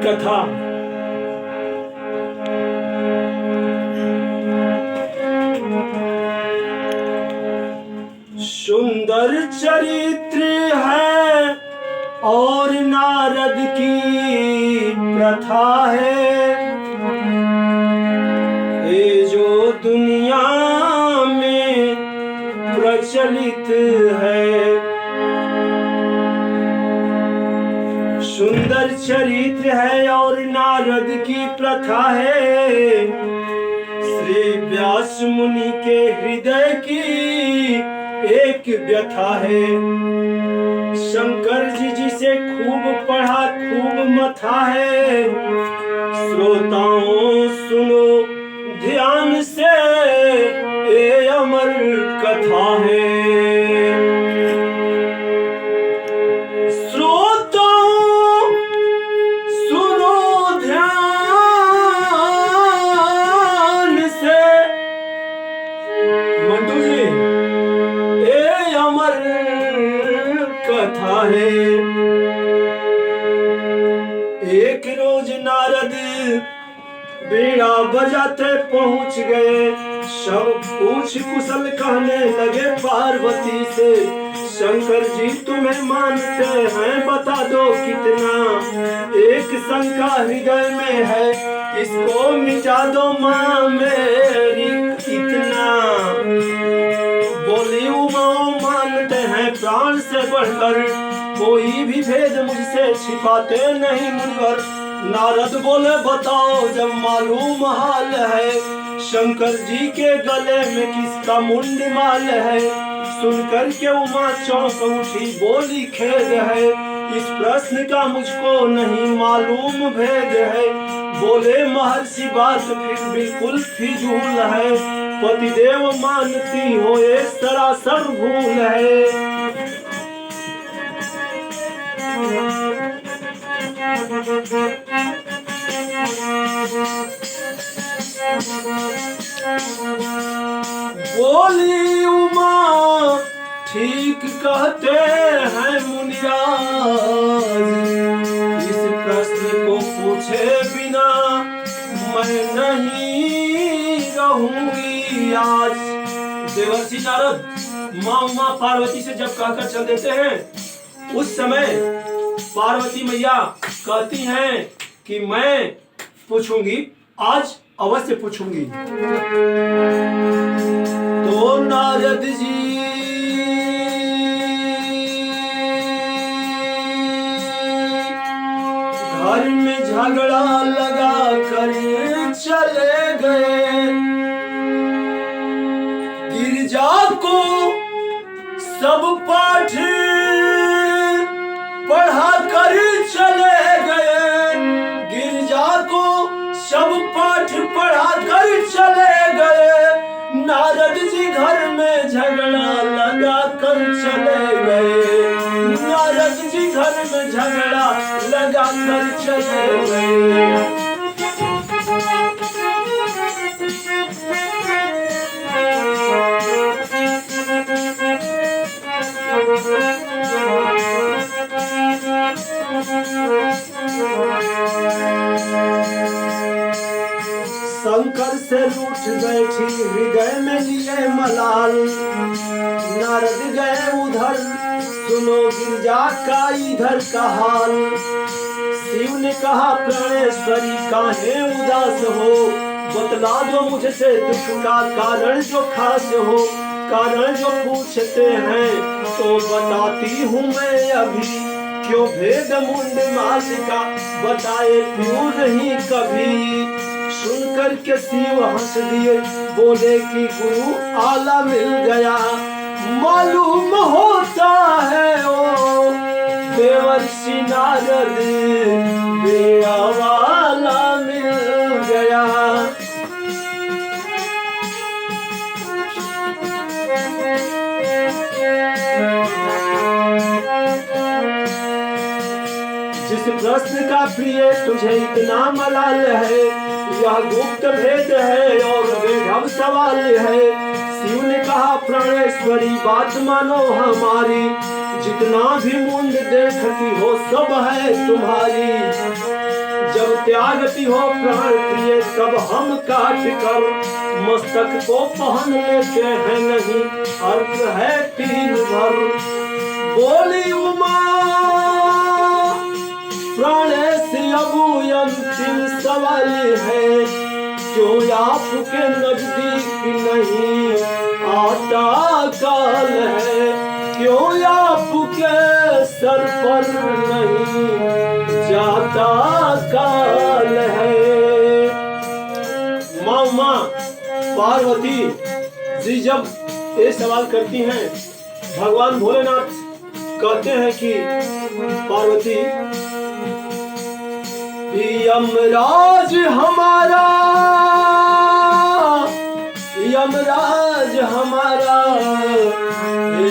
कथा। सुंदर चरित्र है और नारद की प्रथा है, ये जो दुनिया में प्रचलित है। सुंदर चरित्र है और नारद की प्रथा है, श्री व्यास मुनि के हृदय की एक व्यथा है। शंकर जी जिसे खूब पढ़ा खूब मथा है, श्रोताओं सुनो ध्यान से ये अमर कथा है। कथा है। एक रोज नारद बीड़ा बजाते पहुंच गए, सब पूछ कुशल कहने लगे पार्वती से, शंकर जी तुम्हें मानते हैं बता दो कितना, एक शंका हृदय में है इसको मिटा दो माँ मेरी इतना। बोली उमा मानते हैं प्राण से बढ़कर, कोई भी भेद मुझसे छिपाते नहीं मुनिवर। नारद बोले बताओ जब मालूम हाल है, शंकर जी के गले में किसका मुंड माल है। सुनकर के उमा चौंक उठी बोली खेद है, इस प्रश्न का मुझको नहीं मालूम भेद है। बोले महर्षि बात फिर बिल्कुल फिजूल है, पतिदेव मानती हो ये सरासर भूल है। बोली उमा ठीक कहते हैं मुनिराज, इस प्रश्न को पूछे बिना मैं नहीं रहूंगी आज। देवर्षि नारद माँ उमा पार्वती से जब कहकर चल देते हैं, उस समय पार्वती मैया कहती हैं कि मैं पूछूंगी, आज अवश्य पूछूंगी। तो नारद जी घर में झगड़ा लगा कर चले गए, गिरजा को सब पाठ पढ़ा कर चले गए, गिरजा को सब पाठ पढ़ा कर चले गए। नारद जी घर में झगड़ा लगा कर चले गए, नारद जी घर में झगड़ा लगा कर चले गए। शंकर से रूठ बैठी हृदय में लिए मलाल, नारद गए उधर सुनो गिरजा का इधर का हाल। शिव ने कहा प्राणेश्वरी काहे उदास हो, बतला दो मुझसे दुख का कारण जो खास हो। कारण जो पूछते हैं तो बताती हूँ मैं अभी, क्यों भेद मुंड मालिका बताए क्यों नहीं कभी। सुनकर के शिव हंस दिए बोले कि गुरु आला मिल गया, मालूम होता है ओ देवर्षि नारद बेड़ा वाला मिल गया। जिस प्रश्न का प्रिय तुझे इतना मलाल है, यह गुप्त भेद है और बेढब सवाल है। शिव ने कहा प्राणेश्वरी बात मानो हमारी, जितना भी मुंड देखती हो सब है तुम्हारी। जब त्यागती हो प्राण प्रिय तब हम काट कर मस्तक को पहन लेते हैं, नहीं अर्थ है तीन भर। बोली उमा प्राणेश अब अंतिम सवाल है, क्यों आपके नजदीक नहीं आता काल है, क्यों आपके सर पर नहीं जाता काल है। माँ पार्वती जी जब ये सवाल करती हैं, भगवान भोलेनाथ कहते हैं कि पार्वती यमराज हमारा, यमराज हमारा,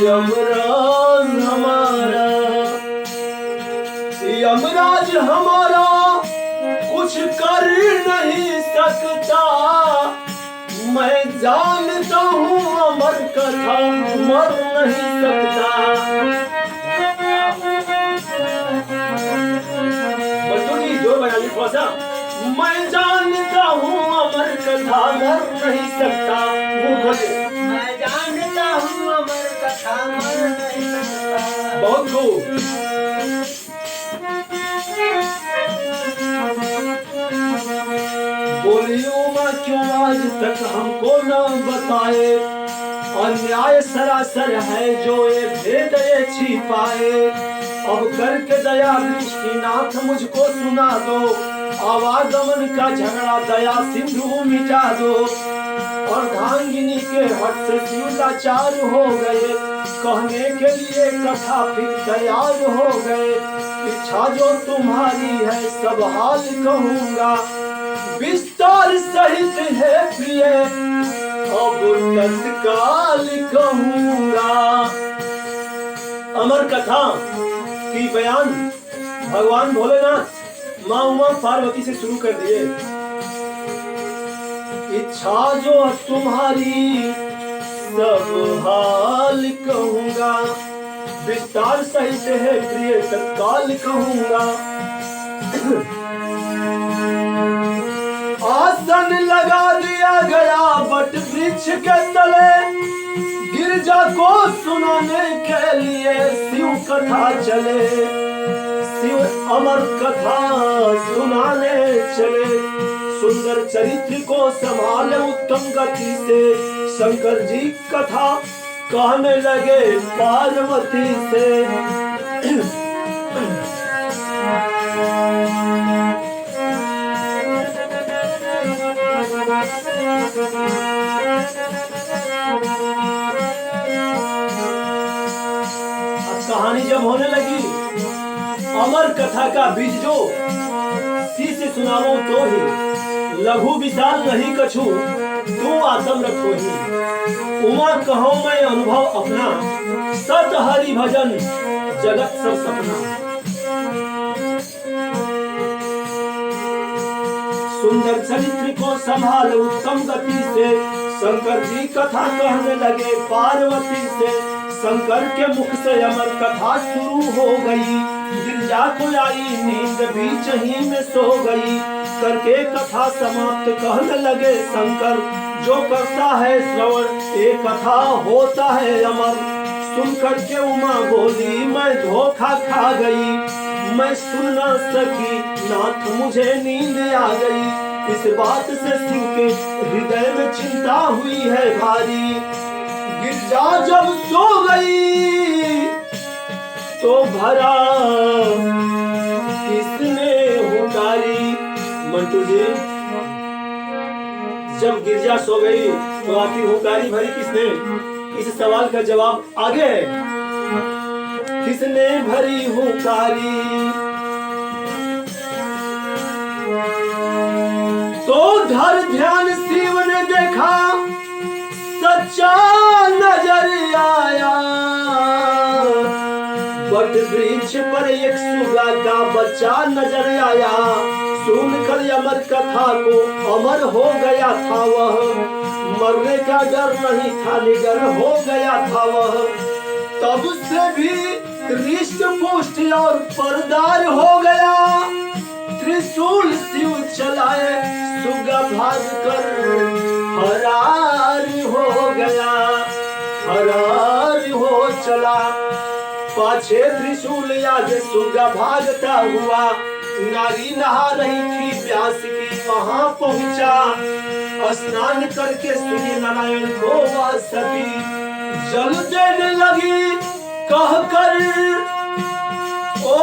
यमराज हमारा, यमराज हमारा कुछ कर नहीं सकता, मैं जानता हूँ अमर कथा मर नहीं सकता। मैं जानता हूँ अमर कथा मर नहीं सकता, मैं जानता हूँ अमर कथा मर नहीं सकता। बहुत खूब। बोलियो माँ क्यों आज तक हमको न बताए, अन्याय सरासर है जो ये भेद ये छिपाए, अब करके दया दृष्टि नाथ मुझको सुना दो, आवागमन का झगड़ा दया सिंधु मिटा दो। अर्धांगिनी के हट से शिव लाचार हो गए, कहने के लिए कथा फिर तैयार हो गए, इच्छा जो तुम्हारी है सब हाल कहूँगा, विस्तार सहित है प्रिय अब तत्काल कहूँगा। अमर कथा की बयान भगवान भोलेनाथ माँ उमा पार्वती से शुरू कर दिए। इच्छा जो तुम्हारी सब हाल कहूँगा, विस्तार सहित है प्रिय तत्काल कहूँगा। आसन लगा दिया गया बट वृक्ष के तले, गिरजा को सुनाने के लिए शिव कथा चले, शिव अमर कथा सुनाने चले। सुंदर चरित्र को संभाले उत्तम गति से, शंकर जी कथा कहने लगे पार्वती से। कहानी जब होने लगी, अमर कथा का बीज जो सी से सुनावो तो ही, लघु विशाल नहीं कछु तू आत्म रखो ही। उमा कहो मैं अनुभव अपना, सत हरि भजन जगत सब सपना। सुंदर चरित्र को संभाल उत्तम गति से, शंकर जी कथा कहने लगे पार्वती से। शंकर के मुख से अमर कथा शुरू हो गई, गिरजा को आई नींद बीच ही में सो गई। करके कथा समाप्त कहने लगे शंकर, जो करता है श्रवण ये कथा होता है अमर। सुनकर के उमा बोली मैं धोखा खा गई, मैं सुन न सकी नाथ मुझे नींद आ गई। इस बात से शिव के हृदय में चिंता हुई है भारी। गिरजा जब सो गई तो भरा किसने हुकारी। मंटू जी जब गिरजा सो गई तो आखिर हुकारी भरी किसने? इस सवाल का जवाब आगे है। किसने भरी हुकारी? तो धर ध्यान शिव ने देखा सच्चा नजर आया। बट वृक्ष पर एक सुगा का बच्चा नजर आया। सुनकर अमर कथा को अमर हो गया था वह, मरने का डर नहीं था निडर हो गया था वह। तब से भी रिष्ट पुष्ट और परदार हो गया, त्रिशूल शिव चलाए सुगा भाग कर फरार हो गया, फरार हो चला। पाछे त्रिशूल आगे सुगा भागता हुआ, नारी नहा रही थी प्यास की वहां पहुंचा। स्नान करके सूर्य नारायण को वह सती जल देने लगी कहकर ओ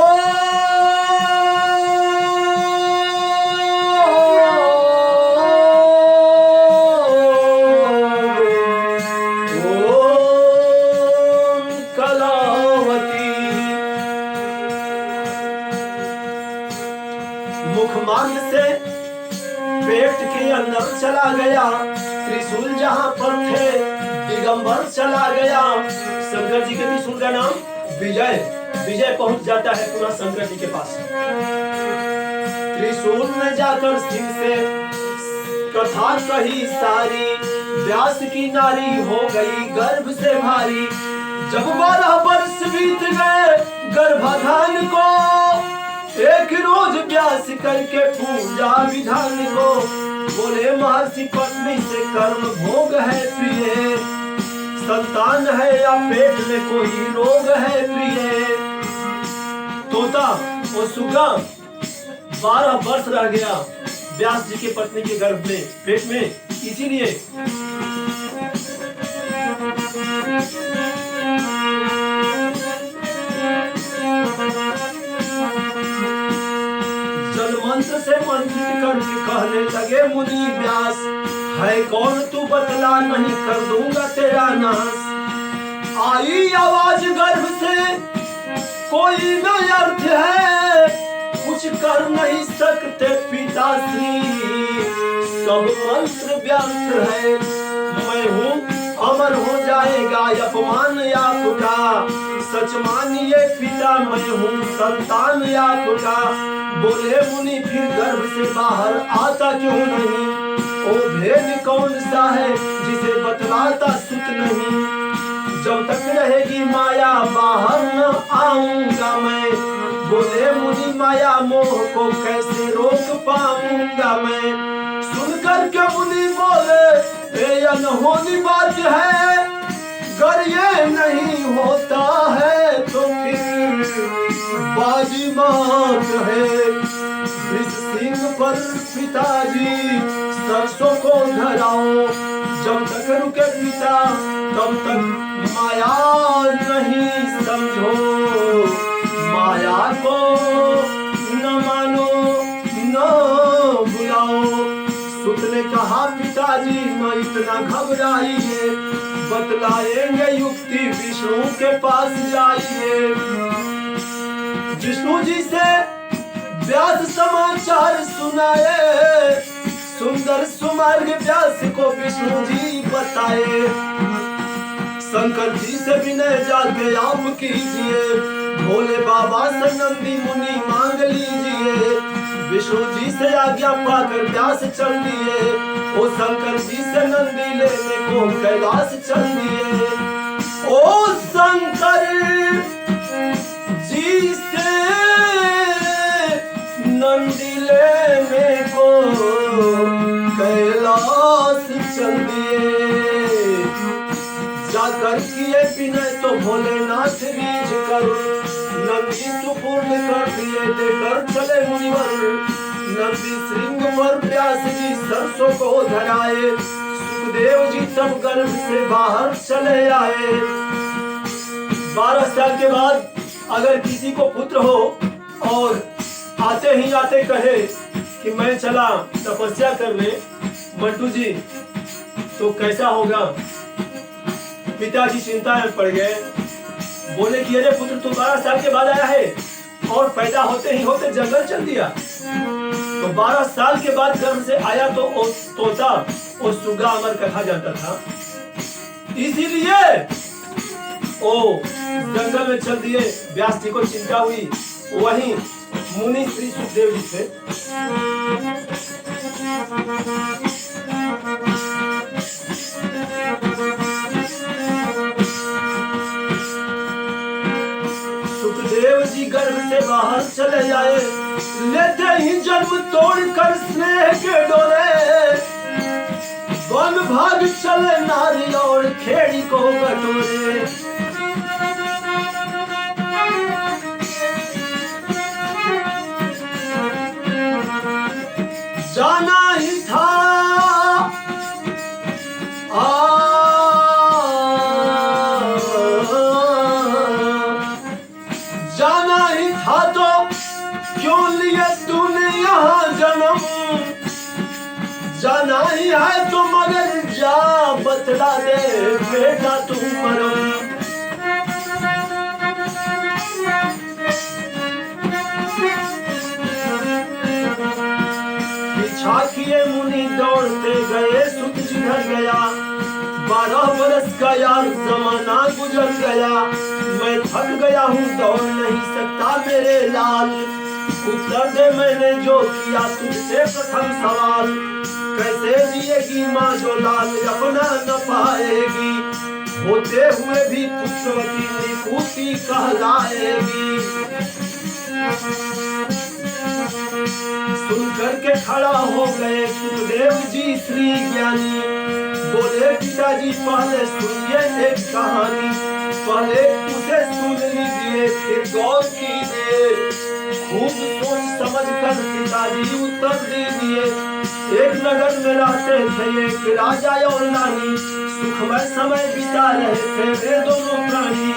मुखमार्ग से पेट के अंदर चला गया, त्रिशूल जहां पर थे दिगंबर चला गया। शंकर जी के त्रिशूल का नाम विजय, विजय पहुंच जाता है पुनः शंकर जी के पास। त्रिशूल में जाकर शिव से कथा कही सारी, व्यास की नारी हो गई गर्भ से भारी। जब 12 वर्ष बीत गए गर्भाधान को, एक रोज व्यास करके पूजा विधान को। बोले महर्षि पत्नी से कर्म भोग है प्रिय, संतान है या पेट में कोई रोग है प्रिय। तोता और सुगा 12 वर्ष रह गया व्यास जी के पत्नी के गर्भ में, पेट में, इसीलिए मंत्र से मंत्रित करके कहने लगे मुनि व्यास, है कौन तू बतला नहीं कर दूंगा तेरा नाश। आई आवाज गर्भ से कोई न अर्थ है, कुछ कर नहीं सकते पिताश्री, सब मंत्र व्यर्थ है। मैं हूँ अमर हो जाएगा अपमान या फुटा, सच मानिए पिता मैं हूँ संतान या फुटा। बोले मुनि फिर गर्भ से बाहर आता क्यों नहीं, ओ भेद कौन सा है जिसे बतलाता सुत नहीं। जब तक रहेगी माया बाहर न आऊंगा मैं, बोले मुनि माया मोह को कैसे रोक पाऊंगा मैं। सुनकर के मुनि बोले ये अनहोनी बात है, अगर ये नहीं होता है तो फिर बाजी मात है। इस सिंह पर पिताजी सरसों को धराओ, जब तक रुके पिता तब तक माया नहीं समझो। माया को न मानो न बुलाओ। सुत ने कहा पिताजी मैं इतना घबराइए, बतलाएंगे युक्ति विष्णु के पास जाइए। विष्णु जी से व्यास समाचार सुनाए, सुंदर सुमार्ग व्यास को विष्णु जी बताए। शंकर जी से विनय जाके आप कीजिए, भोले बाबा से नंदी मुनि मांग लीजिए। विष्णु जी से आज्ञा पाकर व्यास चल दिए, ओ शंकर जी से नंदी लेने को कैलाश चल दिए। ओ शंकर जी से नंदी लेने को कैलाश चल दिए। जाकर किए विनय तो भोलेनाथ रीझ कर, नंदी सुपूर्ण कर दिए लेकर चले मुनिवर। नंदी श्रृंग पर व्यास जी सरसों को धराए, सुखदेव जी तब गर्भ से बाहर चले आए। 12 साल के बाद अगर किसी को पुत्र हो और आते ही आते कहे कि मैं चला तपस्या करने मंटू जी, तो कैसा होगा? पिताजी चिंता में पड़ गए, बोले कि अरे पुत्र तू 12 साल के बाद आया है और पैदा होते ही होते जंगल चल दिया। तो 12 साल के बाद गर्भ से आया तो तोता और सुगा अमर कथा जाता था, इसीलिए ओ जंगल में चल दिए। व्यास जी को चिंता हुई, वहीं मुनि श्री सुखदेव जी थे। सुखदेव जी गर्भ से बाहर चले आए, लेते ही जन्म तोड़कर स्नेह के डोरे, वन भाग चले नारी और खेड़ी को बटोरे। जाना ही था जाना ही था तो क्यों लिए तूने यहाँ जन्म, जाना ही है तो मगर जा बतला दे बेटा तू मरम। पीछा किए मुनि दौड़ते गए सुख जिधर गया, 12 बरस का यार जमाना गुजर गया। मैं थक गया हूँ दौड़ नहीं सकता मेरे लाल, उत्तर दे मैंने जो किया तुझसे प्रथम सवाल। कैसे जिएगी माँ जो लाल अपना न पाएगी, होते हुए भी पुत्रवती निपुती कहलाएगी। सुन करके खड़ा हो गए सुखदेव जी श्री ज्ञानी, बोले पिताजी पहले सुनिए एक कहानी। पहले उसे सुन लीजिए फिर गौर कीजिए, खूब सोच समझ कर पिताजी उत्तर दीजिए। एक नगर में रहते थे एक राजा और रानी, सुखमय समय बिता रहे थे वे दोनों प्राणी।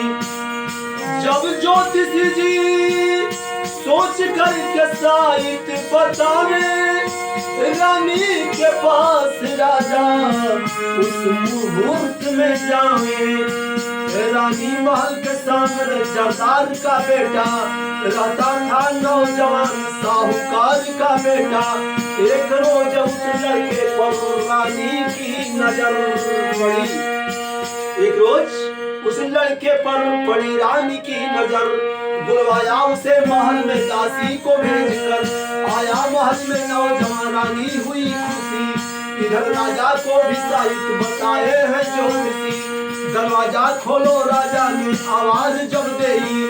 जब ज्योतिषी जी सोच कर के साहित्य बतावे, रानी के पास राजा उस मुहूर्त में जावे। रानी महल के सामने जरदार का बेटा रहता था नौजवान साहूकार का बेटा। एक रोज उस लड़के पर रानी की नजर पड़ी, एक रोज उस लड़के पर पड़ी रानी की नजर। बुलवाया उसे महल में दासी को भेजकर, आया महल में नौजवान रानी हुई खुशी। इधर राजा को भी साहित्य बताए हैं ज्योतिषी, दरवाजा खोलो राजा ने आवाज जब देई,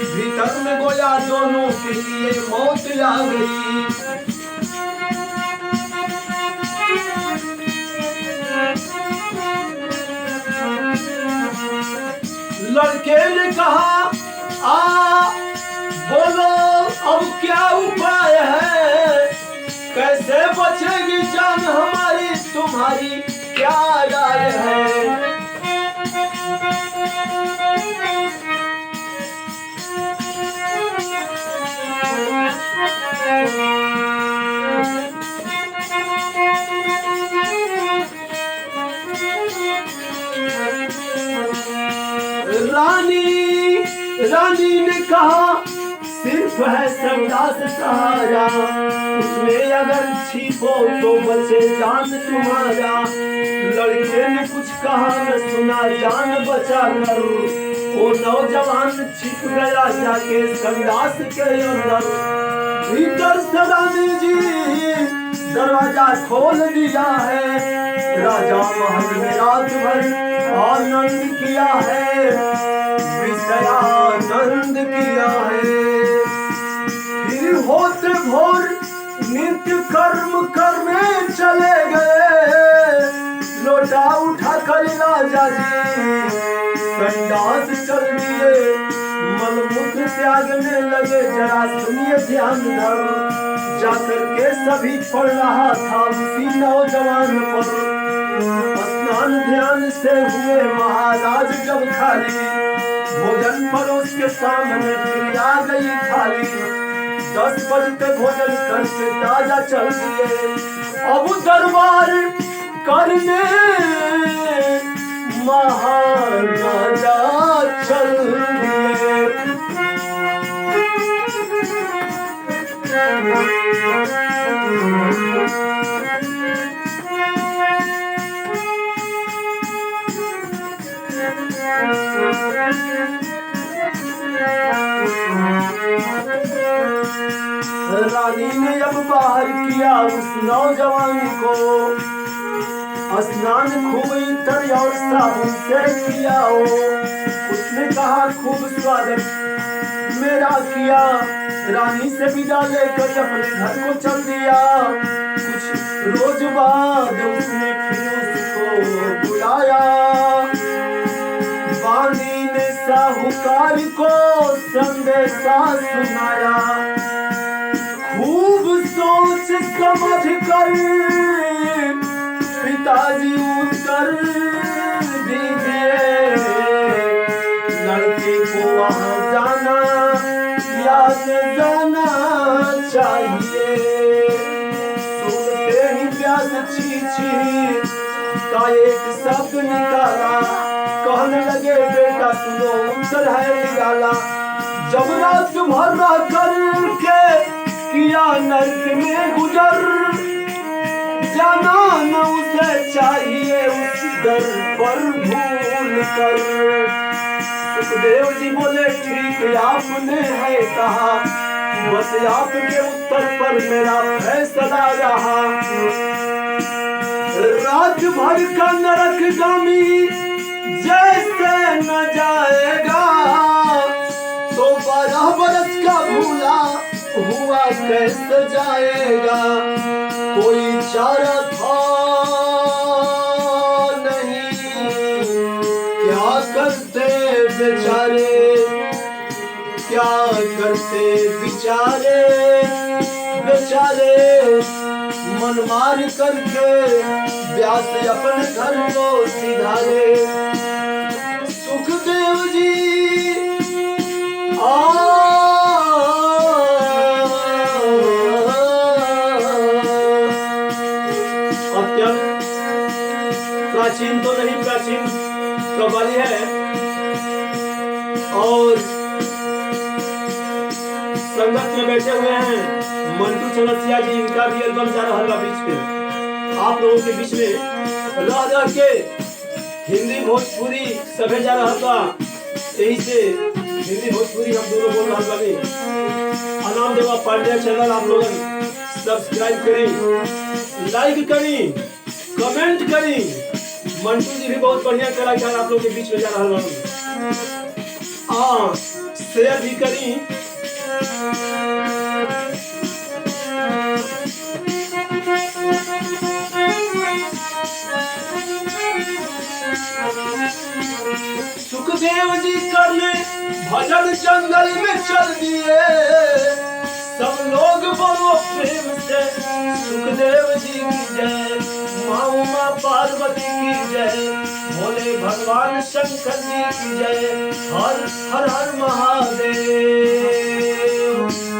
भीतर में गोया दोनों के लिए मौत आ गई। लड़के ने कहा बोलो अब क्या उपाय है, कैसे बचेगी जान हमारी, तुम्हारी क्या राय है। रानी ने कहा सिर्फ है संदास सहारा, उसमें अगर छिपो तो बचे जान तुम्हारा। लड़के ने कुछ कहा न सुना जान बचा कर, वो नौजवान छिप गया जाके संदास के अंदर। भीतर से रानी जी दरवाजा खोल दिया है, राजा महल में रात भर आनंद किया है, विषयानंद किया है। फिर होते भोर नित्य कर्म करने चले गए, लोटा उठा कर राजा जी संडास चल दिए, मलमूत्र त्यागने लगे। जरा सुनिए ध्यान धर, जाकर के सभी पढ़ रहा था उसी नौजवान पर। स्नान ध्यान से हुए महाराज जब खाली, भोजन परोस के सामने फिर आ गई थाली। 10 बजते भोजन करके ताजा चल दिए, अब दरबार करने महाराजा चल दिए। रानी ने अब बाहर किया उस नौजवान को, स्नान खूब इतर और साबुन से किया हो। उसने कहा खूब स्वागत मेरा किया, रानी से विदा लेकर अपने घर को चल दिया। कुछ रोज बाद उसने फिर उसको बुलाया। वाणी ने साहूकार को संदेशा सुनाया। खूब सोच समझ कर पिताजी उत्तर दीजिए। लड़के को वहां जाना या न जाना चाहिए। सुनते ही प्यास छी का एक शब्द निकाला। कहने लगे बेटा सुनो उत्तर है निकाला। जब रात भर रह करके किया नर्क में गुजर, जाना न उसे चाहिए उस दर पर भूल कर। सुखदेव जी बोले ठीक आपने है कहा, बस आपके उत्तर पर मेरा फैसला रहा। रात भर का नरक गामी जैसे न जाएगा, तो 12 बरस का भूला हुआ कैसे जाएगा। कोई चारा था नहीं, क्या करते बेचारे, क्या करते बेचारे बेचारे। मन मार करके व्यास अपने घर को सिधारे। सुखदेव जी अत्यंत प्राचीन तो नहीं, प्राचीन कव्वाली है और संगत में बैठे हुए हैं मंटू चौरसिया जी। इनका भी एल्बम जा रहा है बीच में, आप लोगों के बीच में रह रह के हिंदी भोजपुरी सभे जा रहा था। यही से हिंदी भोजपुरी हम दोनों बोल रहा बानी। अनाम देवा पांड्या चैनल आप लोग सब्सक्राइब करें, लाइक करें, कमेंट करें। मंटू जी भी बहुत बढ़िया कलाकार आप लोग के बीच में जा रहा बानी। शेयर भी करें। सुखदेव जी करने भजन जंगल में चल दिए। सब लोग बोलो प्रेम से सुखदेव जी की जय, माँ उमा पार्वती की जय, भोले भगवान शंकर जी की जय। हर हर हर महादेव।